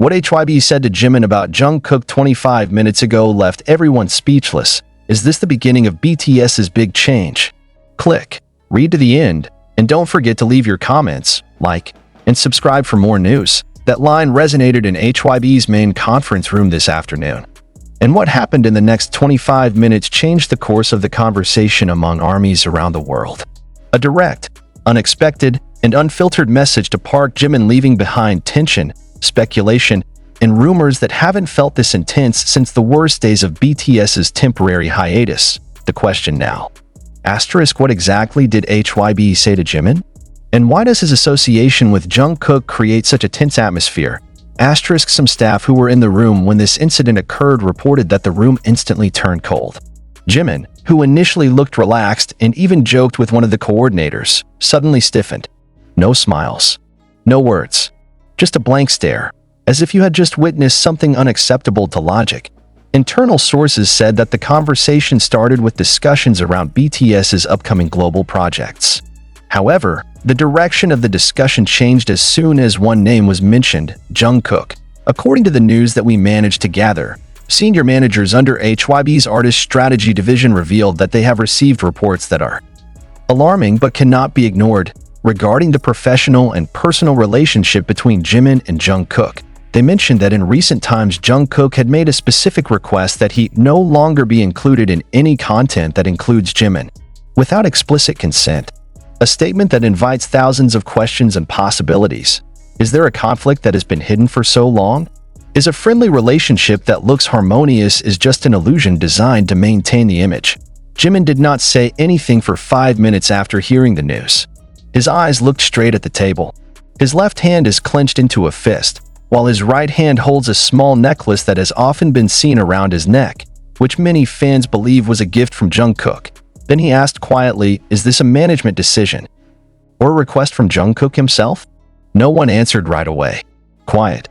What HYBE said to Jimin about Jungkook 25 minutes ago left everyone speechless. Is this the beginning of BTS's big change? Click, read to the end, and don't forget to leave your comments, like, and subscribe for more news. That line resonated in HYBE's main conference room this afternoon. And what happened in the next 25 minutes changed the course of the conversation among armies around the world. A direct, unexpected, and unfiltered message to Park Jimin, leaving behind tension, speculation, and rumors that haven't felt this intense since the worst days of BTS's temporary hiatus. The question now. What exactly did HYBE say to Jimin? And why does his association with Jungkook create such a tense atmosphere? Some staff who were in the room when this incident occurred reported that the room instantly turned cold. Jimin, who initially looked relaxed and even joked with one of the coordinators, suddenly stiffened. No smiles. No words. Just a blank stare, as if you had just witnessed something unacceptable to logic. Internal sources said that the conversation started with discussions around BTS's upcoming global projects. However, the direction of the discussion changed as soon as one name was mentioned, Jungkook. According to the news that we managed to gather, senior managers under HYBE's Artist Strategy Division revealed that they have received reports that are alarming but cannot be ignored regarding the professional and personal relationship between Jimin and Jungkook. They mentioned that in recent times Jungkook had made a specific request that he no longer be included in any content that includes Jimin, without explicit consent. A statement that invites thousands of questions and possibilities. Is there a conflict that has been hidden for so long? Is a friendly relationship that looks harmonious is just an illusion designed to maintain the image? Jimin did not say anything for 5 minutes after hearing the news. His eyes looked straight at the table. His left hand is clenched into a fist, while his right hand holds a small necklace that has often been seen around his neck, which many fans believe was a gift from Jungkook. Then he asked quietly, is this a management decision? Or a request from Jungkook himself? No one answered right away. Quiet.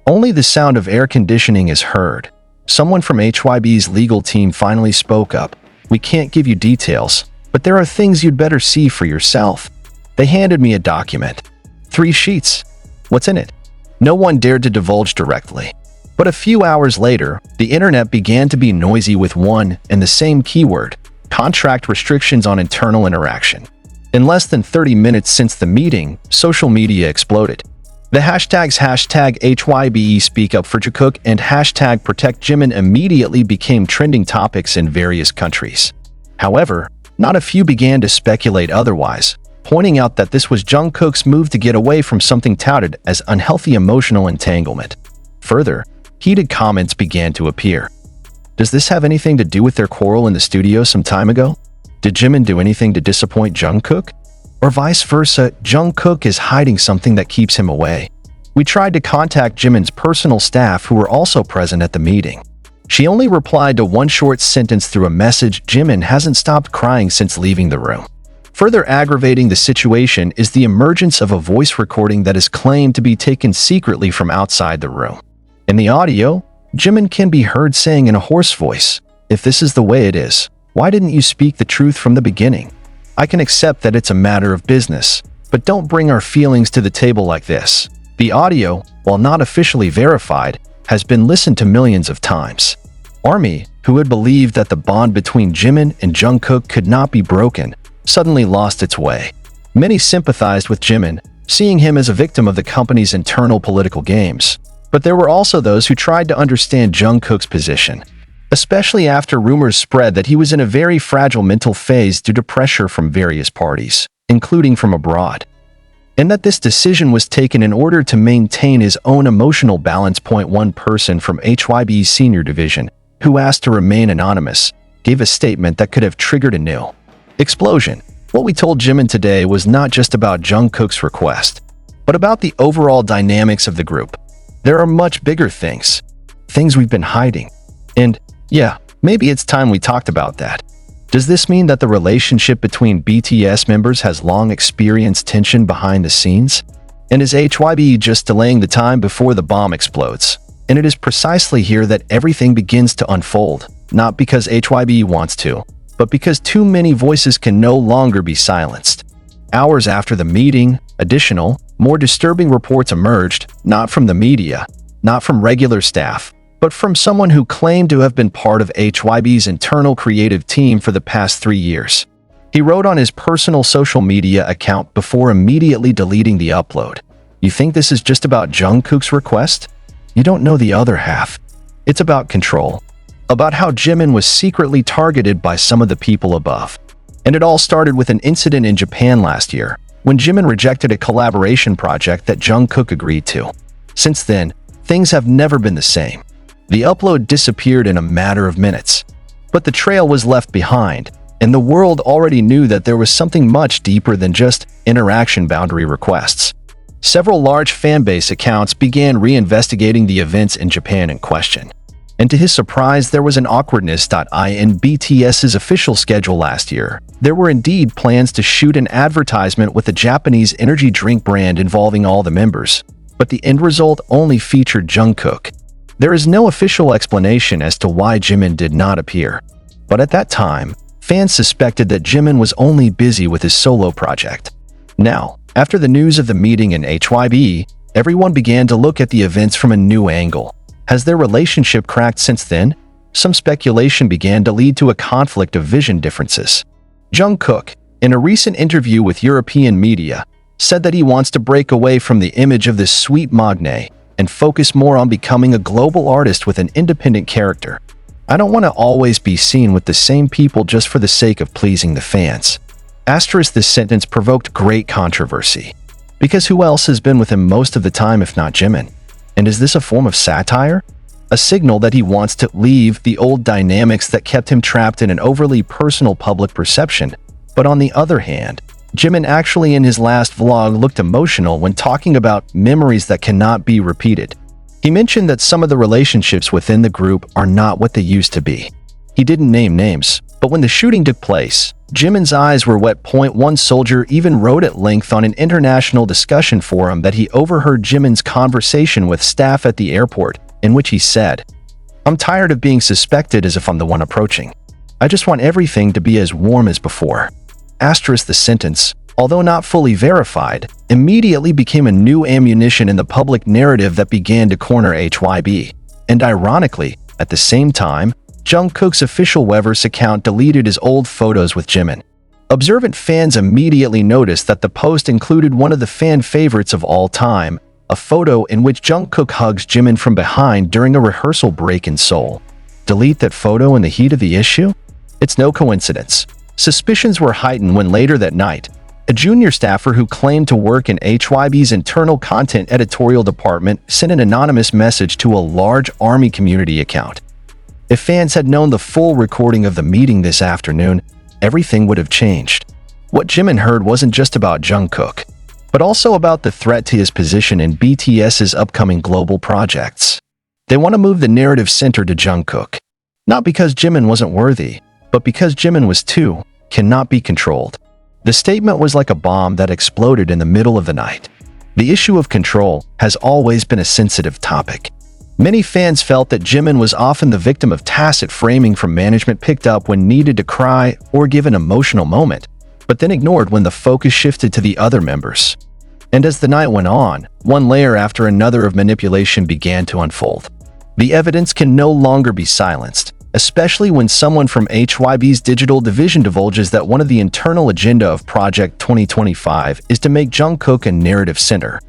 Only the sound of air conditioning is heard. Someone from HYBE's legal team finally spoke up. We can't give you details, but there are things you'd better see for yourself. They handed me a document. 3 sheets. What's in it? No one dared to divulge directly. But a few hours later, the internet began to be noisy with one and the same keyword: contract restrictions on internal interaction. In less than 30 minutes since the meeting, social media exploded. The hashtags #HYBE Speak Up for Jungkook and #Protect Jimin immediately became trending topics in various countries. However, not a few began to speculate otherwise, pointing out that this was Jungkook's move to get away from something touted as unhealthy emotional entanglement. Further, heated comments began to appear. Does this have anything to do with their quarrel in the studio some time ago? Did Jimin do anything to disappoint Jungkook? Or vice versa, Jungkook is hiding something that keeps him away? We tried to contact Jimin's personal staff who were also present at the meeting. She only replied to one short sentence through a message: Jimin hasn't stopped crying since leaving the room. Further aggravating the situation is the emergence of a voice recording that is claimed to be taken secretly from outside the room. In the audio, Jimin can be heard saying in a hoarse voice, "If this is the way it is, why didn't you speak the truth from the beginning? I can accept that it's a matter of business, but don't bring our feelings to the table like this." The audio, while not officially verified, has been listened to millions of times. Army, who had believed that the bond between Jimin and Jungkook could not be broken, suddenly lost its way. Many sympathized with Jimin, seeing him as a victim of the company's internal political games. But there were also those who tried to understand Jungkook's position, especially after rumors spread that he was in a very fragile mental phase due to pressure from various parties, including from abroad, and that this decision was taken in order to maintain his own emotional balance. One person from HYBE's senior division, who asked to remain anonymous, gave a statement that could have triggered a new explosion. What we told Jimin today was not just about Jungkook's request, but about the overall dynamics of the group. There are much bigger things we've been hiding. And yeah, maybe it's time we talked about that. Does this mean that the relationship between BTS members has long experienced tension behind the scenes? And is HYBE just delaying the time before the bomb explodes? And it is precisely here that everything begins to unfold, not because HYBE wants to, but because too many voices can no longer be silenced. Hours after the meeting, additional, more disturbing reports emerged, not from the media, not from regular staff, but from someone who claimed to have been part of HYBE's internal creative team for the past 3 years. He wrote on his personal social media account before immediately deleting the upload. "You think this is just about Jungkook's request? You don't know the other half. It's about control. About how Jimin was secretly targeted by some of the people above." And it all started with an incident in Japan last year, when Jimin rejected a collaboration project that Jungkook agreed to. Since then, things have never been the same. The upload disappeared in a matter of minutes. But the trail was left behind, and the world already knew that there was something much deeper than just interaction boundary requests. Several large fanbase accounts began reinvestigating the events in Japan in question. And to his surprise, there was an awkwardness. In BTS's official schedule last year, there were indeed plans to shoot an advertisement with a Japanese energy drink brand involving all the members, but the end result only featured Jungkook. There is no official explanation as to why Jimin did not appear, but at that time, fans suspected that Jimin was only busy with his solo project. Now, after the news of the meeting in HYBE, everyone began to look at the events from a new angle. Has their relationship cracked since then? Some speculation began to lead to a conflict of vision differences. Jungkook, in a recent interview with European media, said that he wants to break away from the image of this sweet magne and focus more on becoming a global artist with an independent character. "I don't want to always be seen with the same people just for the sake of pleasing the fans." This sentence provoked great controversy. Because who else has been with him most of the time if not Jimin? And is this a form of satire? A signal that he wants to leave the old dynamics that kept him trapped in an overly personal public perception. But on the other hand, Jimin actually in his last vlog looked emotional when talking about memories that cannot be repeated. He mentioned that some of the relationships within the group are not what they used to be. He didn't name names, but when the shooting took place, Jimin's eyes were wet. One soldier even wrote at length on an international discussion forum that he overheard Jimin's conversation with staff at the airport, in which he said, "I'm tired of being suspected as if I'm the one approaching. I just want everything to be as warm as before." The sentence, although not fully verified, immediately became a new ammunition in the public narrative that began to corner HYBE. And ironically, at the same time, Jungkook's official Weverse account deleted his old photos with Jimin. Observant fans immediately noticed that the post included one of the fan favorites of all time, a photo in which Jungkook hugs Jimin from behind during a rehearsal break in Seoul. Delete that photo in the heat of the issue? It's no coincidence. Suspicions were heightened when later that night, a junior staffer who claimed to work in HYBE's internal content editorial department sent an anonymous message to a large ARMY community account. If fans had known the full recording of the meeting this afternoon, everything would have changed. What Jimin heard wasn't just about Jungkook, but also about the threat to his position in BTS's upcoming global projects. They want to move the narrative center to Jungkook. Not because Jimin wasn't worthy, but because Jimin was too, cannot be controlled. The statement was like a bomb that exploded in the middle of the night. The issue of control has always been a sensitive topic. Many fans felt that Jimin was often the victim of tacit framing from management picked up when needed to cry or give an emotional moment, but then ignored when the focus shifted to the other members. And as the night went on, one layer after another of manipulation began to unfold. The evidence can no longer be silenced, especially when someone from HYBE's digital division divulges that one of the internal agenda of Project 2025 is to make Jungkook a narrative center,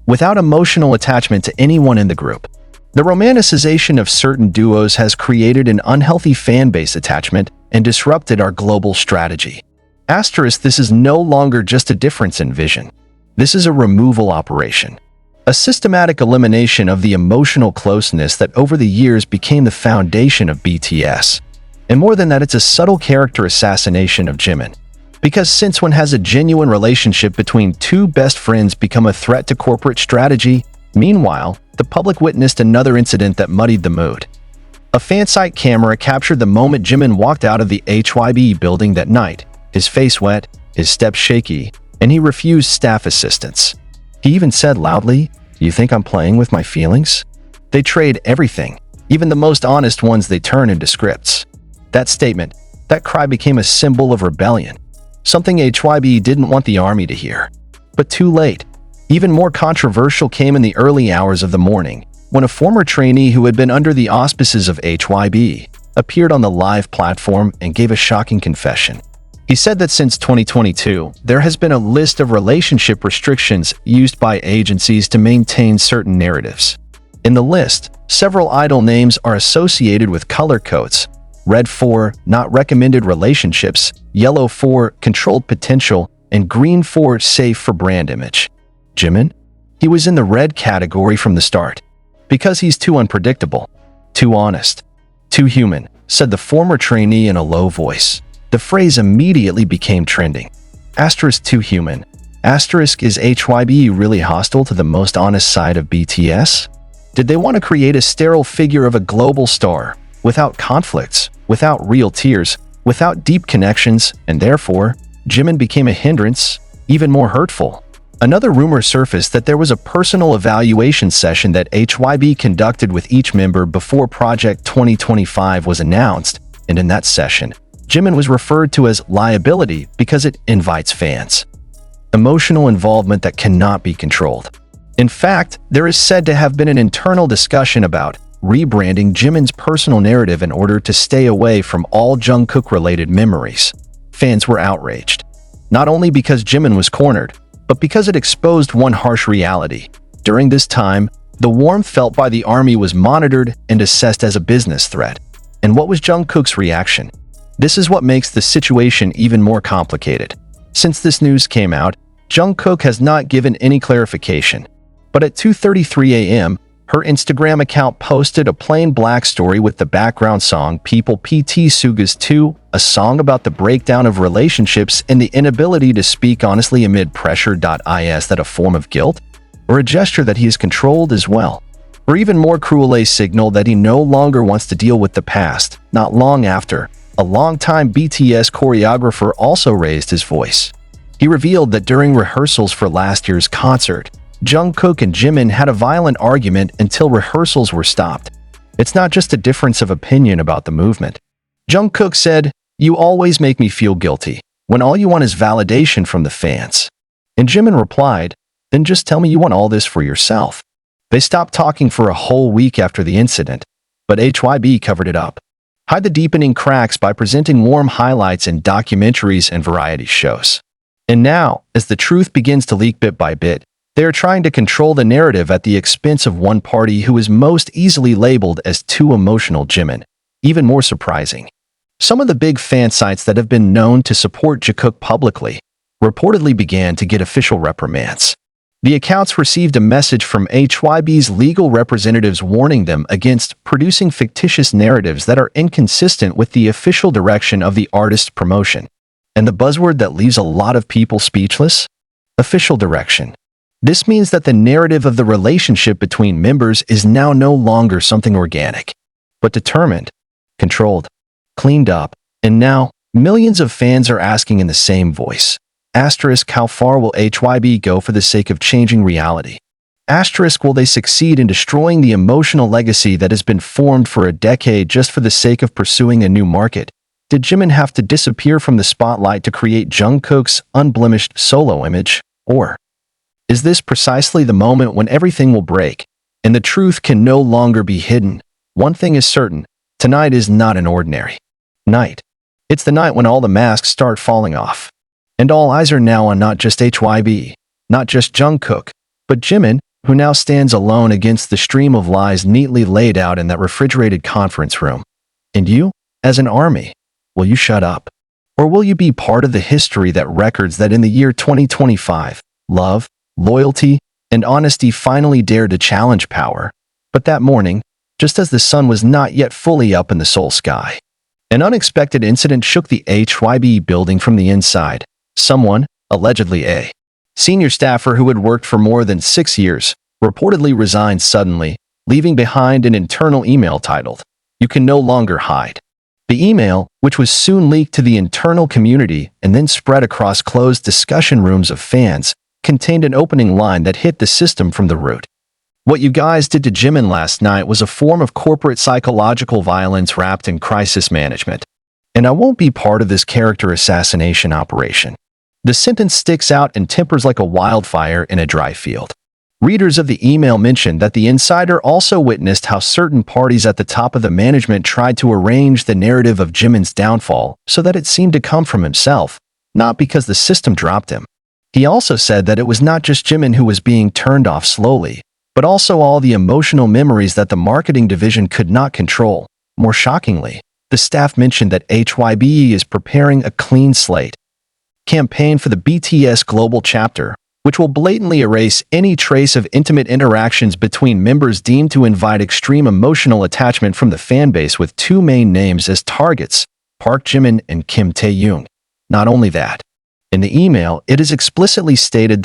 without emotional attachment to anyone in the group. The romanticization of certain duos has created an unhealthy fanbase attachment and disrupted our global strategy. This is no longer just a difference in vision. This is a removal operation. A systematic elimination of the emotional closeness that over the years became the foundation of BTS. And more than that, it's a subtle character assassination of Jimin. Because since when has a genuine relationship between two best friends become a threat to corporate strategy? Meanwhile, the public witnessed another incident that muddied the mood. A fansite camera captured the moment Jimin walked out of the HYBE building that night, his face wet, his steps shaky, and he refused staff assistance. He even said loudly, "You think I'm playing with my feelings?" They trade everything, even the most honest ones they turn into scripts. That statement, that cry became a symbol of rebellion, something HYBE didn't want the army to hear. But too late. Even more controversial came in the early hours of the morning, when a former trainee who had been under the auspices of HYBE appeared on the live platform and gave a shocking confession. He said that since 2022, there has been a list of relationship restrictions used by agencies to maintain certain narratives. In the list, several idol names are associated with color codes: red for not recommended relationships, yellow for controlled potential, and green for safe for brand image. Jimin? He was in the red category from the start. Because he's too unpredictable, too honest, too human, said the former trainee in a low voice. The phrase immediately became trending. Asterisk too human. Asterisk is HYBE really hostile to the most honest side of BTS? Did they want to create a sterile figure of a global star, without conflicts, without real tears, without deep connections, and therefore, Jimin became a hindrance, even more hurtful? Another rumor surfaced that there was a personal evaluation session that HYBE conducted with each member before Project 2025 was announced, and in that session, Jimin was referred to as liability because it invites fans. Emotional involvement that cannot be controlled. In fact, there is said to have been an internal discussion about rebranding Jimin's personal narrative in order to stay away from all Jungkook-related memories. Fans were outraged, not only because Jimin was cornered, but because it exposed one harsh reality. During this time, the warmth felt by the army was monitored and assessed as a business threat. And what was Jungkook's reaction? This is what makes the situation even more complicated. Since this news came out, Jungkook has not given any clarification. But at 2:33 a.m., her Instagram account posted a plain black story with the background song People PT Suga's 2, a song about the breakdown of relationships and the inability to speak honestly amid pressure. Is that a form of guilt? Or a gesture that he is controlled as well? Or even more cruel, a signal that he no longer wants to deal with the past? Not long after, a longtime BTS choreographer also raised his voice. He revealed that during rehearsals for last year's concert, Jungkook and Jimin had a violent argument until rehearsals were stopped. It's not just a difference of opinion about the movement. Jungkook said, "You always make me feel guilty, when all you want is validation from the fans." And Jimin replied, "Then just tell me you want all this for yourself." They stopped talking for a whole week after the incident, but HYBE covered it up. Hide the deepening cracks by presenting warm highlights in documentaries and variety shows. And now, as the truth begins to leak bit by bit, they are trying to control the narrative at the expense of one party who is most easily labeled as too emotional, Jimin. Even more surprising, some of the big fan sites that have been known to support Jungkook publicly reportedly began to get official reprimands. The accounts received a message from HYBE's legal representatives warning them against producing fictitious narratives that are inconsistent with the official direction of the artist's promotion. And the buzzword that leaves a lot of people speechless? Official direction. This means that the narrative of the relationship between members is now no longer something organic, but determined, controlled, cleaned up, and now millions of fans are asking in the same voice. Asterisk, how far will HYBE go for the sake of changing reality? Asterisk, will they succeed in destroying the emotional legacy that has been formed for a decade just for the sake of pursuing a new market? Did Jimin have to disappear from the spotlight to create Jungkook's unblemished solo image? Or is this precisely the moment when everything will break, and the truth can no longer be hidden? One thing is certain, tonight is not an ordinary night. It's the night when all the masks start falling off. And all eyes are now on not just HYBE, not just Jungkook, but Jimin, who now stands alone against the stream of lies neatly laid out in that refrigerated conference room. And you, as an army, will you shut up? Or will you be part of the history that records that in the year 2025, love, loyalty, and honesty finally dared to challenge power? But that morning, just as the sun was not yet fully up in the Seoul sky, an unexpected incident shook the HYBE building from the inside. Someone, allegedly a senior staffer who had worked for more than 6 years, reportedly resigned suddenly, leaving behind an internal email titled, "You can no longer hide." The email, which was soon leaked to the internal community and then spread across closed discussion rooms of fans, contained an opening line that hit the system from the root. "What you guys did to Jimin last night was a form of corporate psychological violence wrapped in crisis management. And I won't be part of this character assassination operation." The sentence sticks out and tempers like a wildfire in a dry field. Readers of the email mentioned that the insider also witnessed how certain parties at the top of the management tried to arrange the narrative of Jimin's downfall so that it seemed to come from himself, not because the system dropped him. He also said that it was not just Jimin who was being turned off slowly, but also all the emotional memories that the marketing division could not control. More shockingly, the staff mentioned that HYBE is preparing a clean slate campaign for the BTS global chapter, which will blatantly erase any trace of intimate interactions between members deemed to invite extreme emotional attachment from the fanbase, with two main names as targets, Park Jimin and Kim Taehyung. Not only that, in the email, it is explicitly stated that